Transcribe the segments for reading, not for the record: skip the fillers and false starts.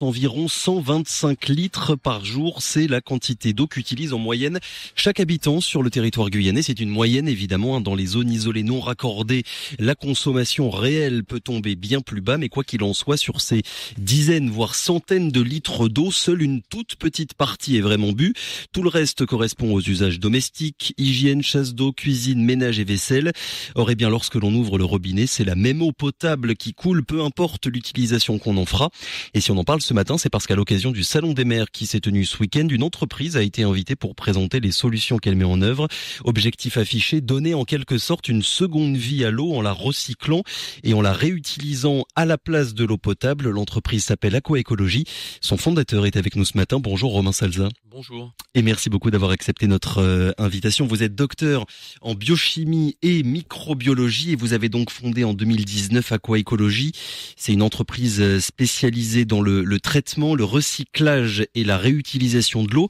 Environ 125 litres par jour, c'est la quantité d'eau qu'utilise en moyenne chaque habitant sur le territoire guyanais. C'est une moyenne évidemment, dans les zones isolées non raccordées. La consommation réelle peut tomber bien plus bas, mais quoi qu'il en soit, sur ces dizaines voire centaines de litres d'eau, seule une toute petite partie est vraiment bue. Tout le reste correspond aux usages domestiques, hygiène, chasse d'eau, cuisine, ménage et vaisselle. Or, eh bien, lorsque l'on ouvre le robinet, c'est la même eau potable qui coule, peu importe l'utilisation qu'on en fera. Et si on en parle ce matin, c'est parce qu'à l'occasion du Salon des maires qui s'est tenu ce week-end, une entreprise a été invitée pour présenter les solutions qu'elle met en œuvre. Objectif affiché, donner en quelque sorte une seconde vie à l'eau en la recyclant et en la réutilisant à la place de l'eau potable. L'entreprise s'appelle Aquaécologie. Son fondateur est avec nous ce matin. Bonjour Romain Salza. Bonjour. Et merci beaucoup d'avoir accepté notre invitation. Vous êtes docteur en biochimie et microbiologie et vous avez donc fondé en 2019 Aquaécologie. C'est une entreprise spécialisée dans le traitement, le recyclage et la réutilisation de l'eau.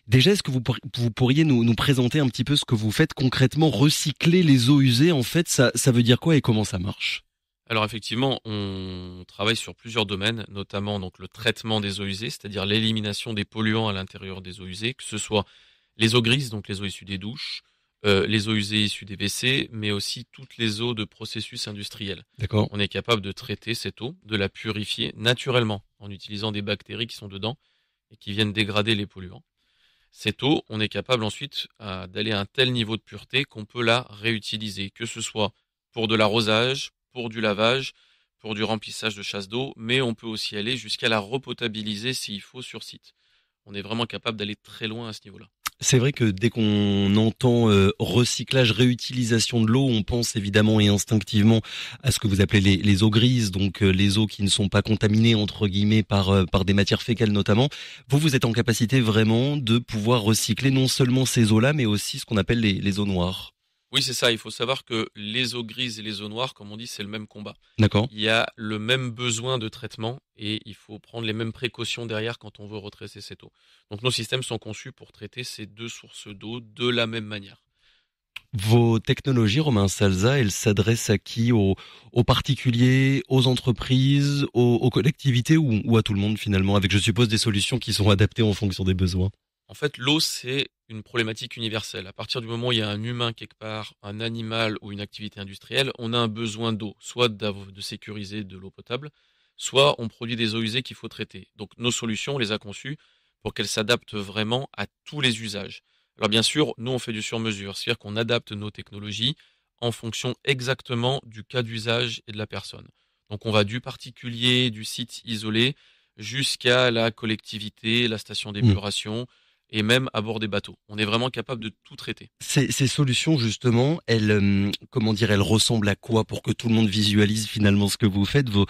Déjà, est-ce que vous pourriez nous présenter un petit peu ce que vous faites concrètement? Recycler les eaux usées, en fait, ça veut dire quoi et comment ça marche? Alors effectivement, on travaille sur plusieurs domaines, notamment donc le traitement des eaux usées, c'est-à-dire l'élimination des polluants à l'intérieur des eaux usées, que ce soit les eaux grises, donc les eaux issues des douches, les eaux usées issues des WC, mais aussi toutes les eaux de processus industriels. D'accord. On est capable de traiter cette eau, de la purifier naturellement en utilisant des bactéries qui sont dedans et qui viennent dégrader les polluants. Cette eau, on est capable ensuite d'aller à un tel niveau de pureté qu'on peut la réutiliser, que ce soit pour de l'arrosage, pour du lavage, pour du remplissage de chasse d'eau, mais on peut aussi aller jusqu'à la repotabiliser s'il faut sur site. On est vraiment capable d'aller très loin à ce niveau-là. C'est vrai que dès qu'on entend recyclage, réutilisation de l'eau, on pense évidemment et instinctivement à ce que vous appelez les eaux grises, donc les eaux qui ne sont pas contaminées entre guillemets par des matières fécales notamment. Vous êtes en capacité vraiment de pouvoir recycler non seulement ces eaux-là, mais aussi ce qu'on appelle les eaux noires. Oui, c'est ça. Il faut savoir que les eaux grises et les eaux noires, comme on dit, c'est le même combat. D'accord. Il y a le même besoin de traitement et il faut prendre les mêmes précautions derrière quand on veut retraiter cette eau. Donc nos systèmes sont conçus pour traiter ces deux sources d'eau de la même manière. Vos technologies, Romain Salza, elles s'adressent à qui? Aux particuliers, aux entreprises, aux collectivités ou à tout le monde finalement, avec je suppose des solutions qui sont adaptées en fonction des besoins? En fait, l'eau, c'est une problématique universelle. À partir du moment où il y a un humain quelque part, un animal ou une activité industrielle, on a un besoin d'eau, soit de sécuriser de l'eau potable, soit on produit des eaux usées qu'il faut traiter. Donc nos solutions, on les a conçues pour qu'elles s'adaptent vraiment à tous les usages. Alors bien sûr, nous, on fait du sur-mesure, c'est-à-dire qu'on adapte nos technologies en fonction exactement du cas d'usage et de la personne. Donc on va du particulier, du site isolé, jusqu'à la collectivité, la station d'épuration, et même à bord des bateaux. On est vraiment capable de tout traiter. Ces solutions justement, elles ressemblent à quoi pour que tout le monde visualise finalement ce que vous faites? Vos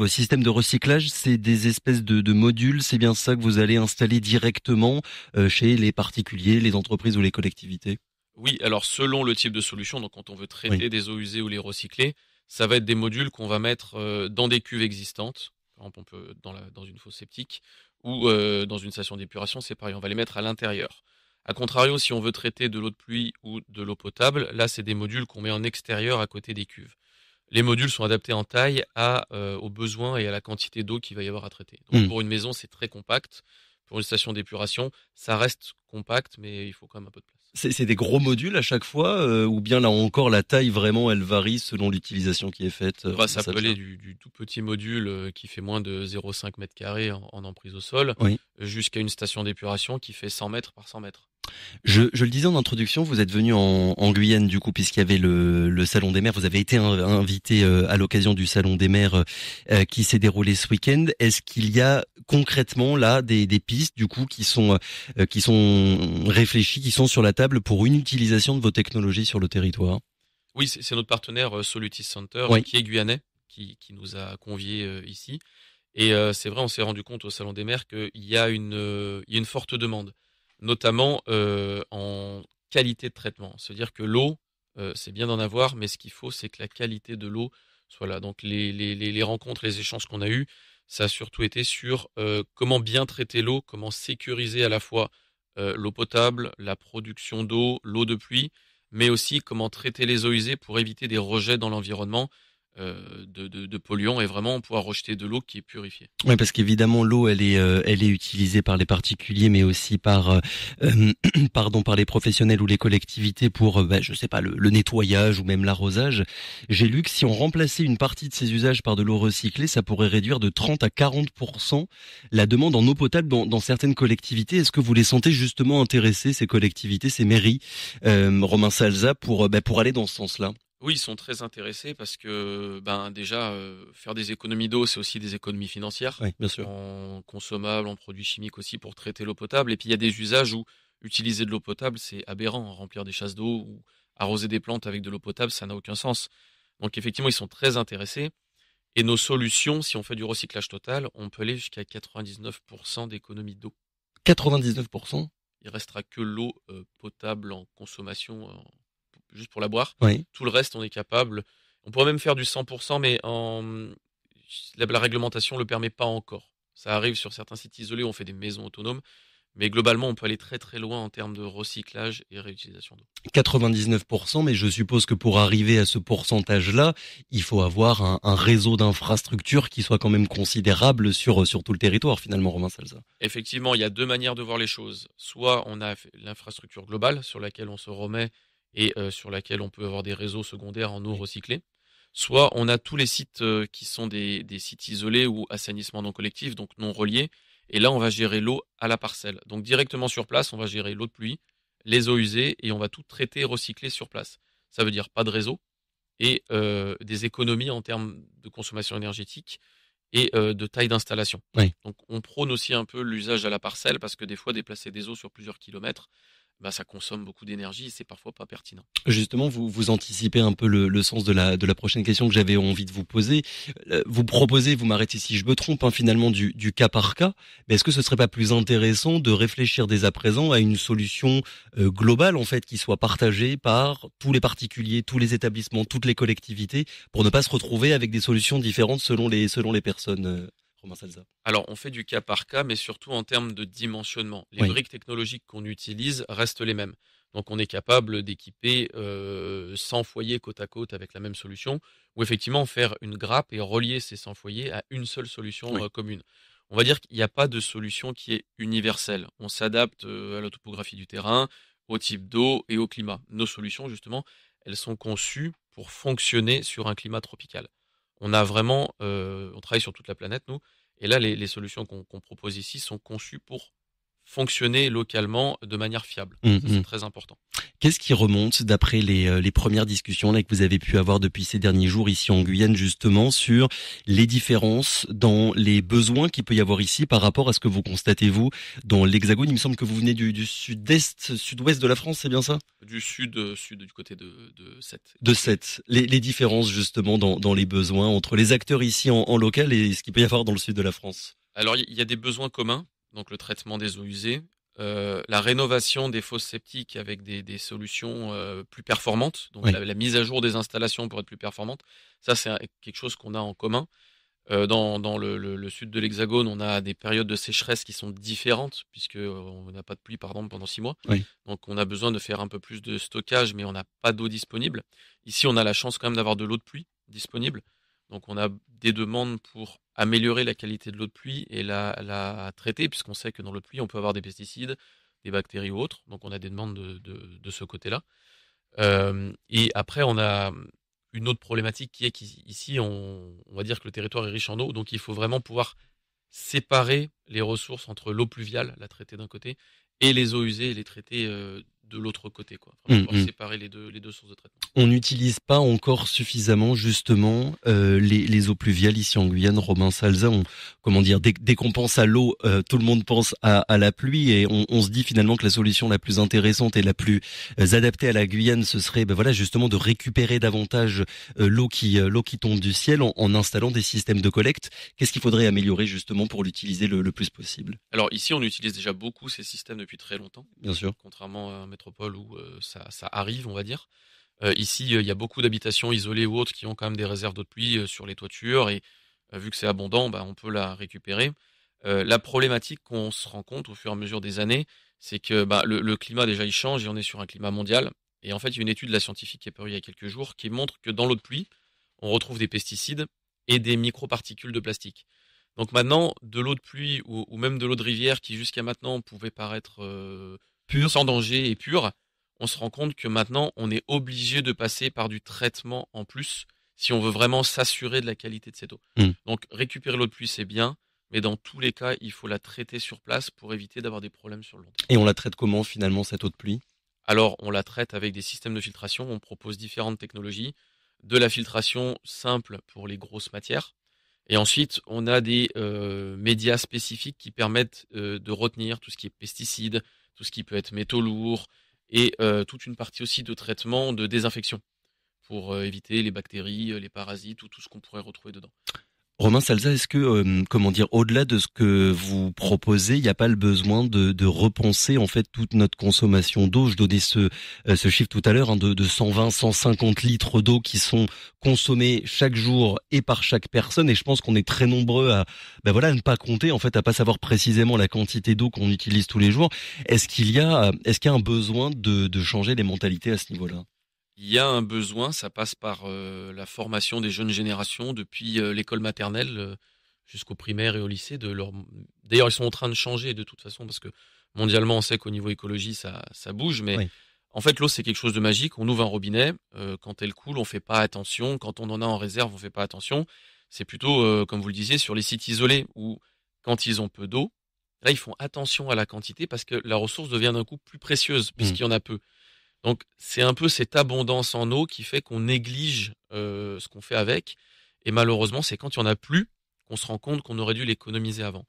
systèmes de recyclage, c'est des espèces de modules, c'est bien ça que vous allez installer directement chez les particuliers, les entreprises ou les collectivités? Oui, alors selon le type de solution, donc quand on veut Oui. traiter des eaux usées ou les recycler, ça va être des modules qu'on va mettre dans des cuves existantes. Par exemple, on peut dans une fosse septique ou dans une station d'épuration, c'est pareil, on va les mettre à l'intérieur. A contrario, si on veut traiter de l'eau de pluie ou de l'eau potable, là, c'est des modules qu'on met en extérieur à côté des cuves. Les modules sont adaptés en taille aux besoins et à la quantité d'eau qu'il va y avoir à traiter. Donc Hmm. pour une maison, c'est très compact. Pour une station d'épuration, ça reste compact, mais il faut quand même un peu de place. C'est des gros modules à chaque fois ou bien là encore la taille vraiment elle varie selon l'utilisation qui est faite? Ça peut aller du tout petit module qui fait moins de 0,5 mètres carrés en emprise au sol, Oui. jusqu'à une station d'épuration qui fait 100 mètres par 100 mètres. Je le disais en introduction, vous êtes venu en Guyane du coup puisqu'il y avait le Salon des maires. Vous avez été invité à l'occasion du Salon des maires qui s'est déroulé ce week-end. Est-ce qu'il y a concrètement là des pistes du coup qui sont réfléchies, qui sont sur la table pour une utilisation de vos technologies sur le territoire? Oui, c'est notre partenaire Solutis Center Oui. qui est guyanais, qui nous a conviés ici. Et c'est vrai, on s'est rendu compte au Salon des maires qu'il y a il y a une forte demande, notamment en qualité de traitement. C'est-à-dire que l'eau, c'est bien d'en avoir, mais ce qu'il faut, c'est que la qualité de l'eau soit là. Donc les rencontres, les échanges qu'on a eus, ça a surtout été sur comment bien traiter l'eau, comment sécuriser à la fois l'eau potable, la production d'eau, l'eau de pluie, mais aussi comment traiter les eaux usées pour éviter des rejets dans l'environnement. de polluants et vraiment pouvoir rejeter de l'eau qui est purifiée. Ouais, parce qu'évidemment l'eau elle est utilisée par les particuliers, mais aussi pardon, par les professionnels ou les collectivités pour je sais pas, le nettoyage ou même l'arrosage. J'ai lu que si on remplaçait une partie de ces usages par de l'eau recyclée, ça pourrait réduire de 30 à 40% la demande en eau potable dans certaines collectivités. Est-ce que vous les sentez justement intéressés, ces collectivités, ces mairies, Romain Salza, pour aller dans ce sens-là? Oui, ils sont très intéressés parce que, déjà, faire des économies d'eau, c'est aussi des économies financières, Oui, bien sûr. en consommables, en produits chimiques aussi pour traiter l'eau potable. Et puis il y a des usages où utiliser de l'eau potable, c'est aberrant. Remplir des chasses d'eau ou arroser des plantes avec de l'eau potable, ça n'a aucun sens. Donc effectivement, ils sont très intéressés. Et nos solutions, si on fait du recyclage total, on peut aller jusqu'à 99% d'économie d'eau. 99%? Il restera que l'eau potable en consommation, juste pour la boire. Oui. Tout le reste, on est capable. On pourrait même faire du 100%, mais la réglementation le permet pas encore. Ça arrive sur certains sites isolés, on fait des maisons autonomes, mais globalement, on peut aller très très loin en termes de recyclage et réutilisation d'eau. 99%, mais je suppose que pour arriver à ce pourcentage-là, il faut avoir un réseau d'infrastructures qui soit quand même considérable sur tout le territoire, finalement, Romain Salza. Effectivement, il y a deux manières de voir les choses. Soit on a l'infrastructure globale sur laquelle on se remet et sur laquelle on peut avoir des réseaux secondaires en eau Oui. recyclée. Soit on a tous les sites qui sont des sites isolés ou assainissement non collectif, donc non reliés. Et là, on va gérer l'eau à la parcelle. Donc directement sur place, on va gérer l'eau de pluie, les eaux usées et on va tout traiter et recycler sur place. Ça veut dire pas de réseau et des économies en termes de consommation énergétique et de taille d'installation. Oui. Donc on prône aussi un peu l'usage à la parcelle parce que des fois déplacer des eaux sur plusieurs kilomètres, ça consomme beaucoup d'énergie et c'est parfois pas pertinent. Justement, vous anticipez un peu le sens de la prochaine question que j'avais envie de vous poser. Vous proposez, vous m'arrêtez si je me trompe, finalement du cas par cas. Mais est-ce que ce serait pas plus intéressant de réfléchir dès à présent à une solution globale en fait qui soit partagée par tous les particuliers, tous les établissements, toutes les collectivités, pour ne pas se retrouver avec des solutions différentes selon les personnes, Romain Salza? Alors on fait du cas par cas, mais surtout en termes de dimensionnement. Les Oui. briques technologiques qu'on utilise restent les mêmes. Donc on est capable d'équiper 100 foyers côte à côte avec la même solution, ou effectivement faire une grappe et relier ces 100 foyers à une seule solution Oui. commune. On va dire qu'il n'y a pas de solution qui est universelle. On s'adapte à la topographie du terrain, au type d'eau et au climat. Nos solutions, justement, elles sont conçues pour fonctionner sur un climat tropical. On travaille sur toute la planète, nous, et là, les solutions qu'on propose ici sont conçues pour fonctionner localement de manière fiable. Hum, Ça, c'est hum. très important. Qu'est-ce qui remonte d'après les premières discussions là, que vous avez pu avoir depuis ces derniers jours ici en Guyane justement sur les différences dans les besoins qu'il peut y avoir ici par rapport à ce que vous constatez vous dans l'Hexagone? Il me semble que vous venez du sud-est, sud-ouest de la France, c'est bien ça? Du sud du côté de Sète. De cette, les différences justement dans les besoins entre les acteurs ici en local et ce qu'il peut y avoir dans le sud de la France. Alors, il y a des besoins communs, donc le traitement des eaux usées, la rénovation des fosses septiques avec des solutions plus performantes, donc Oui. la mise à jour des installations pour être plus performante. Ça, c'est quelque chose qu'on a en commun. Dans le sud de l'Hexagone, on a des périodes de sécheresse qui sont différentes, puisque on n'a pas de pluie, par exemple, pendant 6 mois. Oui. Donc, on a besoin de faire un peu plus de stockage, mais on n'a pas d'eau disponible. Ici, on a la chance quand même d'avoir de l'eau de pluie disponible. Donc, on a des demandes pour améliorer la qualité de l'eau de pluie et la traiter, puisqu'on sait que dans l'eau de pluie, on peut avoir des pesticides, des bactéries ou autres. Donc, on a des demandes de ce côté-là. Et après, on a une autre problématique qui est qu'ici, on va dire que le territoire est riche en eau, donc il faut vraiment pouvoir séparer les ressources entre l'eau pluviale, la traiter d'un côté, et les eaux usées et les traiter de l'autre côté, quoi. Vraiment Hum, pouvoir hum. séparer les deux sources de traitement. On n'utilise pas encore suffisamment justement les eaux pluviales ici en Guyane. Romain Salza, comment dire, dès qu'on pense à l'eau, tout le monde pense à la pluie et on se dit finalement que la solution la plus intéressante et la plus adaptée à la Guyane, ce serait voilà justement de récupérer davantage l'eau qui tombe du ciel en installant des systèmes de collecte. Qu'est-ce qu'il faudrait améliorer justement pour l'utiliser le plus possible? Alors ici, on utilise déjà beaucoup ces systèmes depuis très longtemps, Bien sûr. contrairement à métropole où ça arrive, on va dire. Ici, il y a beaucoup d'habitations isolées ou autres qui ont quand même des réserves d'eau de pluie sur les toitures et vu que c'est abondant, on peut la récupérer. La problématique qu'on se rend compte au fur et à mesure des années, c'est que le climat déjà il change et on est sur un climat mondial. Et en fait, il y a une étude de la scientifique qui est parue il y a quelques jours qui montre que dans l'eau de pluie, on retrouve des pesticides et des microparticules de plastique. Donc maintenant, de l'eau de pluie ou même de l'eau de rivière qui jusqu'à maintenant pouvait paraître Pur. sans danger et pure, on se rend compte que maintenant, on est obligé de passer par du traitement en plus si on veut vraiment s'assurer de la qualité de cette eau. Mm. Donc récupérer l'eau de pluie, c'est bien, mais dans tous les cas, il faut la traiter sur place pour éviter d'avoir des problèmes sur le long terme. Et on la traite comment finalement cette eau de pluie? Alors, on la traite avec des systèmes de filtration. On propose différentes technologies, de la filtration simple pour les grosses matières. Et ensuite, on a des médias spécifiques qui permettent de retenir tout ce qui est pesticides, tout ce qui peut être métaux lourds, et toute une partie aussi de traitement de désinfection pour éviter les bactéries, les parasites ou tout ce qu'on pourrait retrouver dedans. Romain Salza, est-ce que, comment dire, au-delà de ce que vous proposez, il n'y a pas le besoin de repenser en fait toute notre consommation d'eau? Je donnais ce chiffre tout à l'heure, hein, de 120, 150 litres d'eau qui sont consommés chaque jour et par chaque personne. Et je pense qu'on est très nombreux à, à ne pas compter, en fait, à pas savoir précisément la quantité d'eau qu'on utilise tous les jours. Est-ce qu'il y a un besoin de changer les mentalités à ce niveau-là? Il y a un besoin, ça passe par la formation des jeunes générations depuis l'école maternelle jusqu'au primaire et au lycée. D'ailleurs, ils sont en train de changer de toute façon parce que mondialement, on sait qu'au niveau écologie, ça bouge. Mais Oui. en fait, l'eau, c'est quelque chose de magique. On ouvre un robinet, quand elle coule, on fait pas attention. Quand on en a en réserve, on fait pas attention. C'est plutôt, comme vous le disiez, sur les sites isolés où quand ils ont peu d'eau, là, ils font attention à la quantité parce que la ressource devient d'un coup plus précieuse Mm. puisqu'il y en a peu. Donc, c'est un peu cette abondance en eau qui fait qu'on néglige ce qu'on fait avec. Et malheureusement, c'est quand il n'y en a plus qu'on se rend compte qu'on aurait dû l'économiser avant.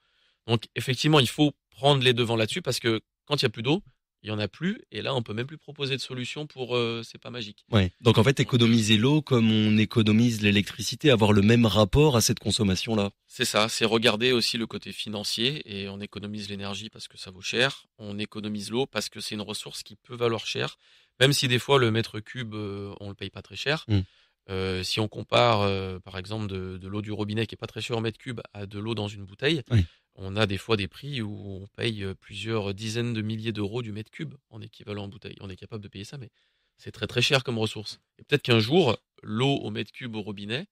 Donc, effectivement, il faut prendre les devants là-dessus parce que quand il n'y a plus d'eau, il n'y en a plus. Et là, on peut même plus proposer de solution pour c'est pas magique. Ouais. Donc en fait, Donc, économiser l'eau comme on économise l'électricité, avoir le même rapport à cette consommation-là. c'est ça, c'est regarder aussi le côté financier et on économise l'énergie parce que ça vaut cher. On économise l'eau parce que c'est une ressource qui peut valoir cher. Même si des fois, le mètre cube, on le paye pas très cher. Mm. Si on compare, par exemple, de l'eau du robinet qui est pas très chère au mètre cube à de l'eau dans une bouteille, Oui. on a des fois des prix où on paye plusieurs dizaines de milliers d'euros du mètre cube en équivalent en bouteille. On est capable de payer ça, mais c'est très très cher comme ressource. Et peut-être qu'un jour, l'eau au mètre cube au robinet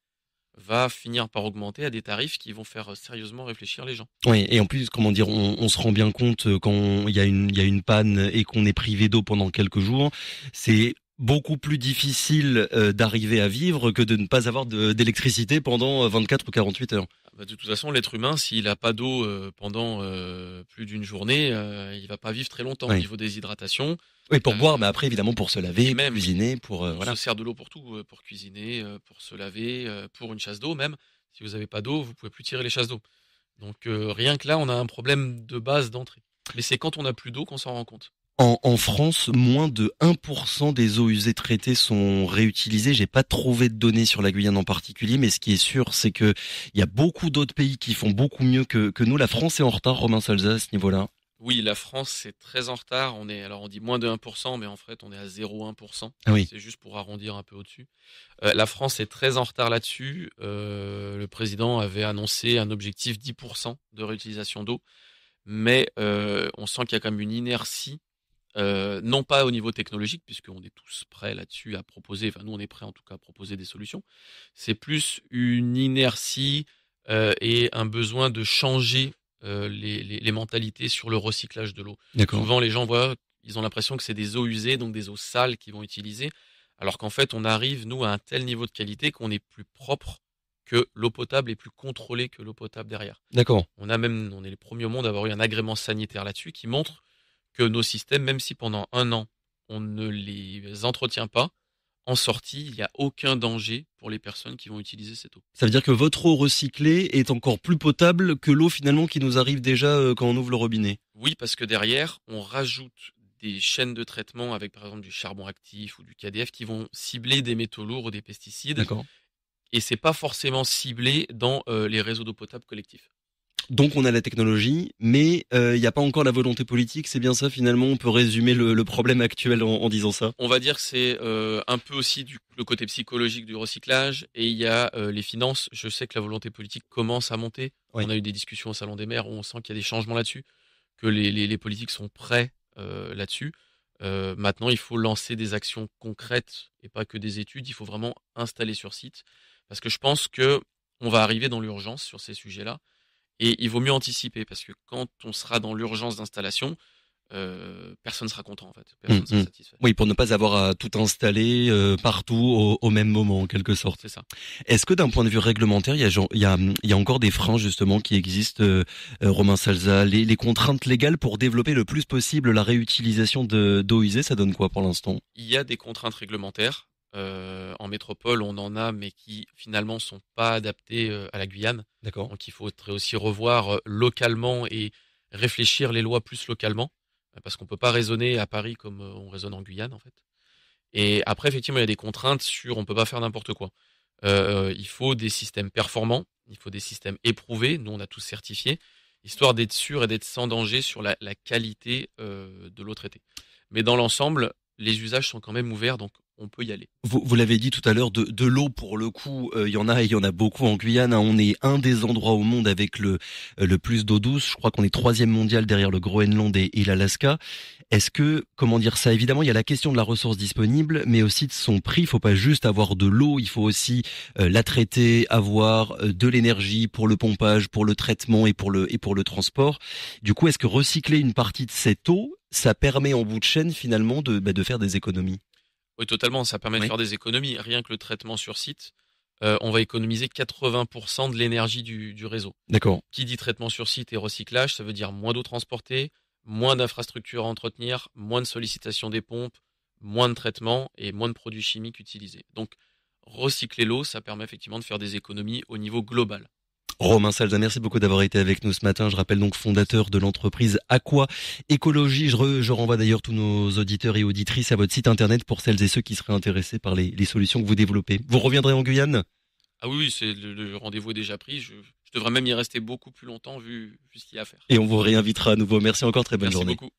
va finir par augmenter à des tarifs qui vont faire sérieusement réfléchir les gens. Oui, et en plus, comment dire, on se rend bien compte quand il y a une panne et qu'on est privé d'eau pendant quelques jours, c'est beaucoup plus difficile d'arriver à vivre que de ne pas avoir d'électricité pendant 24 ou 48 heures. Bah, de toute façon, l'être humain, s'il n'a pas d'eau pendant plus d'une journée, il va pas vivre très longtemps au Oui. niveau des hydratations. Oui, pour boire, mais Euh, après évidemment pour se et laver, pour même, cuisiner, pour on se voilà. sert de l'eau pour tout, pour cuisiner, pour se laver, pour une chasse d'eau même. Si vous n'avez pas d'eau, vous pouvez plus tirer les chasses d'eau. Donc rien que là, on a un problème de base d'entrée. Mais c'est quand on n'a plus d'eau qu'on s'en rend compte. En France, moins de 1% des eaux usées traitées sont réutilisées. J'ai pas trouvé de données sur la Guyane en particulier, mais ce qui est sûr, c'est que il y a beaucoup d'autres pays qui font beaucoup mieux que nous. La France est en retard, Romain Salza, à ce niveau-là. Oui, la France, c'est très en retard. Alors on dit moins de 1%, mais en fait, on est à 0,1%. Ah oui. C'est juste pour arrondir un peu au-dessus. La France est très en retard là-dessus. Le président avait annoncé un objectif 10% de réutilisation d'eau, mais on sent qu'il y a quand même une inertie, non pas au niveau technologique, puisqu'on est tous prêts là-dessus à proposer, enfin nous on est prêts en tout cas à proposer des solutions. C'est plus une inertie et un besoin de changer les mentalités sur le recyclage de l'eau. D'accord. Souvent les gens voient, ils ont l'impression que c'est des eaux usées, donc des eaux sales qu'ils vont utiliser, alors qu'en fait on arrive nous à un tel niveau de qualité qu'on est plus propre que l'eau potable est plus contrôlée que l'eau potable derrière. D'accord. On est les premiers au monde à avoir eu un agrément sanitaire là-dessus qui montre que nos systèmes, même si pendant un an, on ne les entretient pas, en sortie, il n'y a aucun danger pour les personnes qui vont utiliser cette eau. Ça veut dire que votre eau recyclée est encore plus potable que l'eau finalement qui nous arrive déjà quand on ouvre le robinet. Oui, parce que derrière, on rajoute des chaînes de traitement avec par exemple du charbon actif ou du KDF qui vont cibler des métaux lourds ou des pesticides, D'accord. et c'est pas forcément ciblé dans les réseaux d'eau potable collectifs. Donc on a la technologie, mais il n'y a pas encore la volonté politique. C'est bien ça finalement. On peut résumer le problème actuel en disant ça. On va dire que c'est un peu aussi le côté psychologique du recyclage, et il y a les finances. Je sais que la volonté politique commence à monter. Oui. On a eu des discussions au Salon des maires où on sent qu'il y a des changements là-dessus, que les politiques sont prêts là-dessus. Maintenant, il faut lancer des actions concrètes et pas que des études. Il faut vraiment installer sur site parce que je pense que on va arriver dans l'urgence sur ces sujets-là et il vaut mieux anticiper parce que quand on sera dans l'urgence d'installation, personne sera content en fait, Hum, personne sera hum. satisfait. Oui, pour ne pas avoir à tout installer partout au même moment, en quelque sorte. C'est ça. Est-ce que d'un point de vue réglementaire, il y a encore des freins justement qui existent, Romain Salza, les contraintes légales pour développer le plus possible la réutilisation d'eau usée, ça donne quoi pour l'instant? Il y a des contraintes réglementaires. En métropole, on en a, mais qui finalement sont pas adaptées à la Guyane. D'accord. Donc il faudrait aussi revoir localement et réfléchir les lois plus localement, parce qu'on peut pas raisonner à Paris comme on raisonne en Guyane en fait. Et après, effectivement, il y a des contraintes sur on peut pas faire n'importe quoi. Il faut des systèmes performants, il faut des systèmes éprouvés, nous on a tous certifiés, histoire d'être sûr et d'être sans danger sur la qualité de l'eau traitée. Mais dans l'ensemble, les usages sont quand même ouverts, donc on peut y aller. Vous l'avez dit tout à l'heure, de l'eau pour le coup, il y en a et il y en a beaucoup en Guyane, hein. On est un des endroits au monde avec le plus d'eau douce. Je crois qu'on est troisième mondial derrière le Groenland et l'Alaska. Est-ce que, comment dire ça, évidemment, il y a la question de la ressource disponible, mais aussi de son prix. Il faut pas juste avoir de l'eau, il faut aussi la traiter, avoir de l'énergie pour le pompage, pour le traitement et pour le transport. Du coup, est-ce que recycler une partie de cette eau, ça permet en bout de chaîne finalement de faire des économies? Oui, totalement, ça permet de Oui. faire des économies. Rien que le traitement sur site, on va économiser 80% de l'énergie du réseau. D'accord. Qui dit traitement sur site et recyclage, ça veut dire moins d'eau transportée, moins d'infrastructures à entretenir, moins de sollicitation des pompes, moins de traitement et moins de produits chimiques utilisés. Donc, recycler l'eau, ça permet effectivement de faire des économies au niveau global. Romain Salza, merci beaucoup d'avoir été avec nous ce matin. Je rappelle donc fondateur de l'entreprise Aqua Écologie. Je renvoie d'ailleurs tous nos auditeurs et auditrices à votre site internet pour celles et ceux qui seraient intéressés par les solutions que vous développez. Vous reviendrez en Guyane? Ah oui, oui, le rendez-vous est déjà pris. Je devrais même y rester beaucoup plus longtemps vu ce qu'il y a à faire. Et on vous réinvitera à nouveau. Merci encore, très bonne Merci journée. beaucoup.